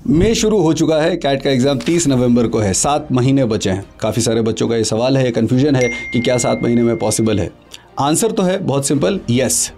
मई शुरू हो चुका है, कैट का एग्जाम 30 नवंबर को है, 7 महीने बचे हैं। काफ़ी सारे बच्चों का ये सवाल है, कन्फ्यूजन है कि क्या 7 महीने में पॉसिबल है। आंसर तो है बहुत सिंपल, यस।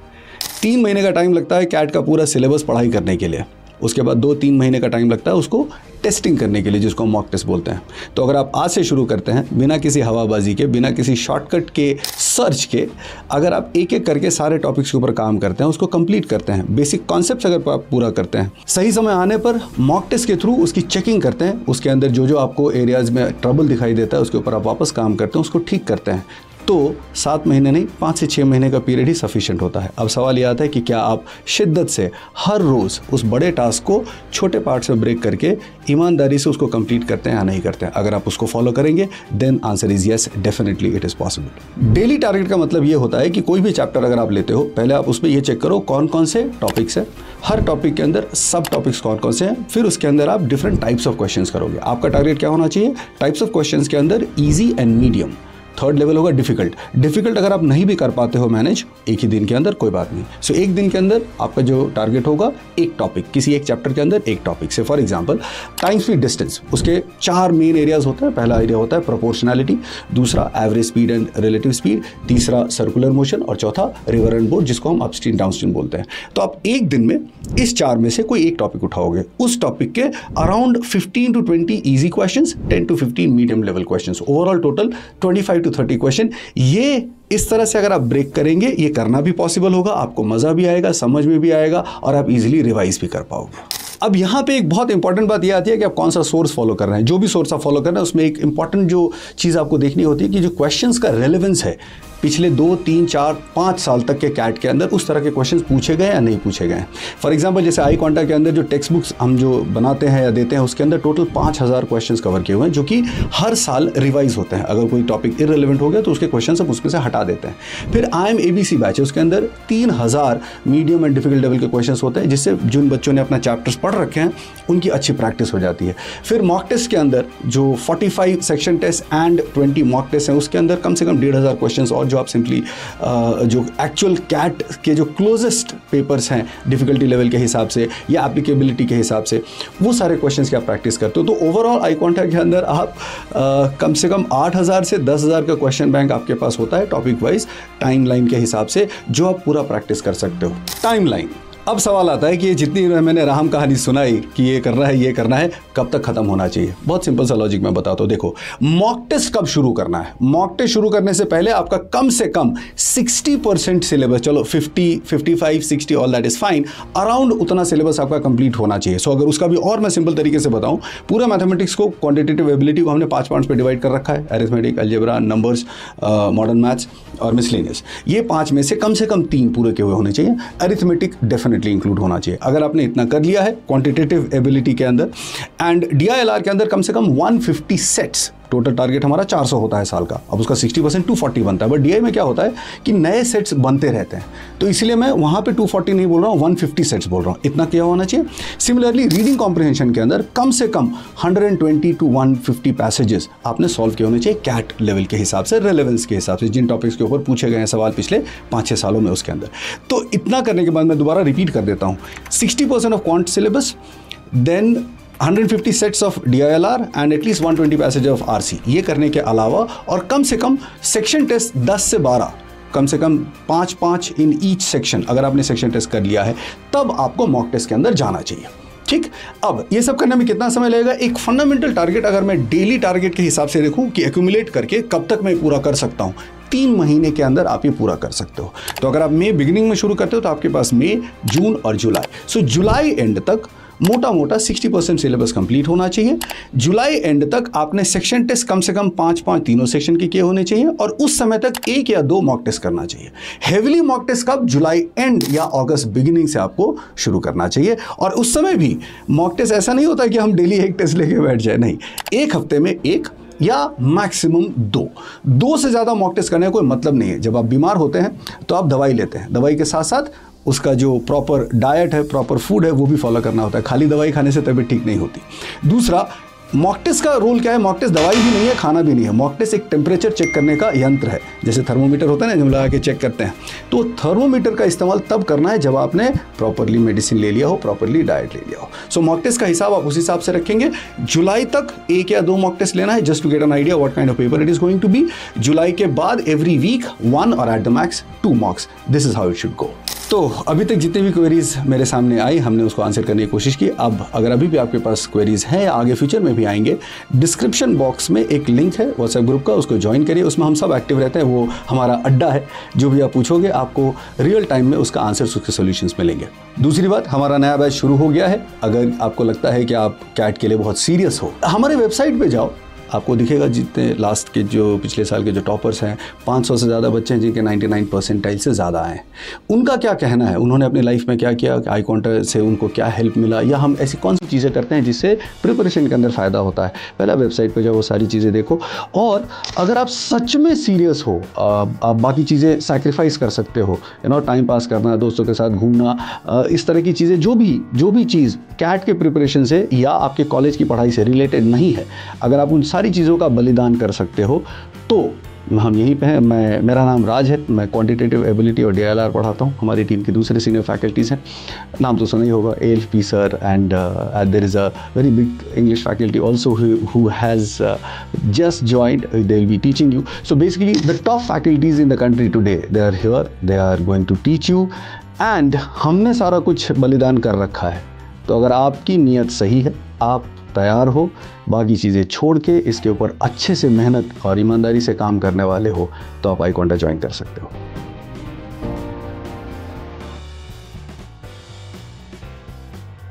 3 महीने का टाइम लगता है कैट का पूरा सिलेबस पढ़ाई करने के लिए। उसके बाद 2-3 महीने का टाइम लगता है उसको टेस्टिंग करने के लिए, जिसको हम मॉक टेस्ट बोलते हैं। तो अगर आप आज से शुरू करते हैं बिना किसी हवाबाजी के, बिना किसी शॉर्टकट के सर्च के, अगर आप एक एक करके सारे टॉपिक्स के ऊपर काम करते हैं, उसको कंप्लीट करते हैं, बेसिक कॉन्सेप्ट्स अगर आप पूरा करते हैं, सही समय आने पर मॉक टेस्ट के थ्रू उसकी चेकिंग करते हैं, उसके अंदर जो जो आपको एरियाज में ट्रबल दिखाई देता है उसके ऊपर आप वापस काम करते हैं, उसको ठीक करते हैं, तो 7 महीने नहीं 5 से 6 महीने का पीरियड ही सफिशिएंट होता है। अब सवाल यह आता है कि क्या आप शिद्दत से हर रोज़ उस बड़े टास्क को छोटे पार्ट्स में ब्रेक करके ईमानदारी से उसको कंप्लीट करते हैं या नहीं करते हैं। अगर आप उसको फॉलो करेंगे then answer is yes, definitely it is possible. Daily target का मतलब ये होता है कि कोई भी चैप्टर अगर आप लेते हो, पहले आप उसमें ये चेक करो कौन कौन से टॉपिक्स हैं, हर टॉपिक के अंदर सब टॉपिक्स कौन कौन से हैं, फिर उसके अंदर आप डिफरेंट टाइप्स ऑफ क्वेश्चंस करोगे। आपका टारगेट क्या होना चाहिए? टाइप्स ऑफ क्वेश्चंस के अंदर easy and medium, third level होगा डिफिकल्ट अगर आप नहीं भी कर पाते हो मैनेज एक ही दिन के अंदर, कोई बात नहीं। सो एक दिन के अंदर आपका जो टारगेट होगा एक टॉपिक, किसी एक चैप्टर के अंदर एक टॉपिक से। For example time speed distance, उसके 4 मेन एरियाज होते हैं। पहला एरिया होता है प्रोपोर्शनैलिटी, दूसरा average speed and relative speed, तीसरा सर्कुलर मोशन और चौथा रिवर एंड बोर्ड, जिसको हम अपस्ट्रीम डाउनस्ट्रीम बोलते हैं। तो आप एक दिन में इस 4 में से कोई एक टॉपिक उठाओगे, उस टॉपिक के around 15 to 20 easy questions, 10 to 15 medium level questions, overall total 25 to 30 question. ये इस तरह से अगर आप ब्रेक करेंगे, ये करना भी पॉसिबल होगा, आपको मजा भी आएगा, समझ में भी आएगा और आप इजीली रिवाइज भी कर पाओगे। अब यहाँ पे एक बहुत इंपॉर्टेंट बात यह आती है कि आप कौन सा सोर्स फॉलो कर रहे हैं। जो भी सोर्स आप फॉलो कर रहे हैं उसमें एक इंपॉर्टेंट जो चीज़ आपको देखनी होती है कि जो क्वेश्चंस का रेलेवेंस है पिछले 2, 3, 4, 5 साल तक के कैट के अंदर उस तरह के क्वेश्चंस पूछे गए या नहीं पूछे गए। फॉर एग्जांपल जैसे आई कांटेक्ट के अंदर जो टेक्स्ट बुक्स हम जो बनाते हैं या देते हैं उसके अंदर टोटल 5000 क्वेश्चंस कवर किए हुए हैं, जो कि हर साल रिवाइज होते हैं। अगर कोई टॉपिक इररिलेवेंट हो गया तो उसके क्वेश्चन हम उसमें से हटा देते हैं। फिर IMABC बैच है, उसके अंदर 3000 मीडियम एंड डिफिकल्ट लेवल के क्वेश्चन होते हैं, जिससे जिन बच्चों ने अपना चैप्टर्स पढ़ रखे हैं उनकी अच्छी प्रैक्टिस हो जाती है। फिर मॉक टेस्ट के अंदर जो 45 section test and 20 mock test हैं, उसके अंदर कम से कम 1500 क्वेश्चन और जो आप सिंपली जो एक्चुअल कैट के जो क्लोजेस्ट पेपर्स हैं डिफिकल्टी लेवल के हिसाब से या एप्लीकेबिलिटी के हिसाब से, वो सारे क्वेश्चंस की आप प्रैक्टिस करते हो। तो ओवरऑल आई कांटेक्ट के अंदर आप कम से कम 8000 से 10000 का क्वेश्चन बैंक आपके पास होता है टॉपिक वाइज, टाइम लाइन के हिसाब से, जो आप पूरा प्रैक्टिस कर सकते हो। टाइम लाइन, अब सवाल आता है कि ये जितनी मैंने राम कहानी सुनाई कि ये करना है, कब तक खत्म होना चाहिए। बहुत सिंपल सा लॉजिक मैं बताता हूँ। देखो, मॉक टेस्ट कब शुरू करना है? मॉक टेस्ट शुरू करने से पहले आपका कम से कम 60% सिलेबस, चलो 50, 55, 60 all that is fine, around उतना सिलेबस आपका कंप्लीट होना चाहिए। सो अगर उसका भी और मैं सिंपल तरीके से बताऊँ, पूरा मैथमेटिक्स को, क्वांटिटेटिव एबिलिटी को हमने 5 पार्ट्स पे डिवाइड कर रखा है, arithmetic, algebra, numbers, modern maths और मिसलेनियस। ये 5 में से कम 3 पूरे के हुए होने चाहिए। अरिथमेटिक डेफिनेटली इंक्लूड होना चाहिए। अगर आपने इतना कर लिया है क्वांटिटेटिव एबिलिटी के अंदर एंड DILR के अंदर कम से कम 150 सेट्स, टोटल टारगेट हमारा 400 होता है साल का, अब उसका 60% 240 बनता है। बट DI में क्या होता है कि नए सेट्स बनते रहते हैं, तो इसलिए मैं वहाँ पे 240 नहीं बोल रहा हूँ, 150 सेट्स बोल रहा हूँ। इतना क्या होना चाहिए। सिमिलरली रीडिंग कॉम्प्रिहेंशन के अंदर कम से कम 120 to 150 पैसेजेस आपने सॉल्व किए होने चाहिए कैट लेवल के हिसाब से, रेलेवेंस के हिसाब से, जिन टॉपिक्स के ऊपर पूछे गए हैं सवाल पिछले 5-6 सालों में उसके अंदर। तो इतना करने के बाद मैं दोबारा रिपीट कर देता हूँ, 60% of quant syllabus, then 150 sets of DILR and at least 120 passage of RC। ये करने के अलावा और कम से कम सेक्शन टेस्ट 10 से 12, कम से कम 5-5 इन ईच सेक्शन। अगर आपने सेक्शन टेस्ट कर लिया है तब आपको मॉक टेस्ट के अंदर जाना चाहिए। ठीक, अब ये सब करने में कितना समय लगेगा? एक फंडामेंटल टारगेट अगर मैं डेली टारगेट के हिसाब से देखूं कि एक्यूमुलेट करके कब तक मैं पूरा कर सकता हूं, 3 महीने के अंदर आप ये पूरा कर सकते हो। तो अगर आप मई बिगिनिंग में शुरू करते हो तो आपके पास मई, जून और जुलाई, सो जुलाई एंड तक मोटा 60% सिलेबस कंप्लीट होना चाहिए। जुलाई एंड तक आपने सेक्शन टेस्ट कम से कम 5-5 तीनों सेक्शन के किए होने चाहिए और उस समय तक 1 या 2 मॉक टेस्ट करना चाहिए। हेवीली मॉक टेस्ट कब? जुलाई एंड या अगस्त बिगिनिंग से आपको शुरू करना चाहिए। और उस समय भी मॉक टेस्ट ऐसा नहीं होता कि हम डेली एक टेस्ट लेके बैठ जाए, नहीं, एक हफ्ते में 1 या मैक्सिमम 2 से ज़्यादा मॉक टेस्ट करने का कोई मतलब नहीं है। जब आप बीमार होते हैं तो आप दवाई लेते हैं, दवाई के साथ साथ उसका जो प्रॉपर डाइट है, प्रॉपर फूड है, वो भी फॉलो करना होता है। खाली दवाई खाने से तबीयत ठीक नहीं होती। दूसरा, मॉक टेस्ट का रूल क्या है? मॉक टेस्ट दवाई भी नहीं है, खाना भी नहीं है। मॉक टेस्ट एक टेम्परेचर चेक करने का यंत्र है, जैसे थर्मोमीटर होता है ना, जब लगा के चेक करते हैं। तो थर्मोमीटर का इस्तेमाल तब करना है जब आपने प्रॉपरली मेडिसिन ले लिया हो, प्रॉपरली डाइट ले लिया हो। सो मॉक टेस्ट का हिसाब आप उस हिसाब से रखेंगे। जुलाई तक 1 या 2 मॉक टेस्ट लेना है, just to get an idea what kind of paper it is going to be. जुलाई के बाद एवरी वीक 1 और at the max 2 mocks. This is how it should go. तो अभी तक जितनी भी क्वेरीज मेरे सामने आई, हमने उसको आंसर करने की कोशिश की। अब अगर अभी भी आपके पास क्वेरीज हैं या आगे फ्यूचर में भी आएंगे, डिस्क्रिप्शन बॉक्स में एक लिंक है व्हाट्सएप ग्रुप का, उसको ज्वाइन करिए। उसमें हम सब एक्टिव रहते हैं, वो हमारा अड्डा है। जो भी आप पूछोगे आपको रियल टाइम में उसका आंसर, उसके सोल्यूशंस मिलेंगे। दूसरी बात, हमारा नया बैच शुरू हो गया है। अगर आपको लगता है कि आप कैट के लिए बहुत सीरियस हो, हमारे वेबसाइट पर जाओ, आपको दिखेगा जितने लास्ट के जो पिछले साल के जो टॉपर्स हैं, 500 से ज़्यादा बच्चे हैं जिनके 99 परसेंटाइल से ज़्यादा आए हैं। उनका क्या कहना है, उन्होंने अपनी लाइफ में क्या किया, आई कांटेक्ट से उनको क्या हेल्प मिला, या हम ऐसी कौन सी चीज़ें करते हैं जिससे प्रिपरेशन के अंदर फ़ायदा होता है। पहला वेबसाइट पर जाओ, वो सारी चीज़ें देखो। और अगर आप सच में सीरियस हो, आप बाकी चीज़ें सैक्रिफाइस कर सकते हो, टाइम पास करना, दोस्तों के साथ घूमना, इस तरह की चीज़ें, जो भी चीज़ कैट के प्रिपरेशन से या आपके कॉलेज की पढ़ाई से रिलेटेड नहीं है, अगर आप उन सारी चीज़ों का बलिदान कर सकते हो तो हम यहीं पे हैं। मेरा नाम राज है, मैं क्वांटिटेटिव एबिलिटी और DILR पढ़ाता हूँ। हमारी टीम के दूसरे सीनियर फैकल्टीज़ हैं, नाम तो सुना ही होगा, ALP sir, and there is a very big English faculty also who has just joined, they will be teaching you. So basically the top faculties in the country today, they are here, they are going to teach you, and हमने सारा कुछ बलिदान कर रखा है। तो अगर आपकी नीयत सही है, आप तैयार हो, बाकी चीज़ें छोड़ के इसके ऊपर अच्छे से मेहनत और ईमानदारी से काम करने वाले हो, तो आप आई कांटेक्ट ज्वाइन कर सकते हो।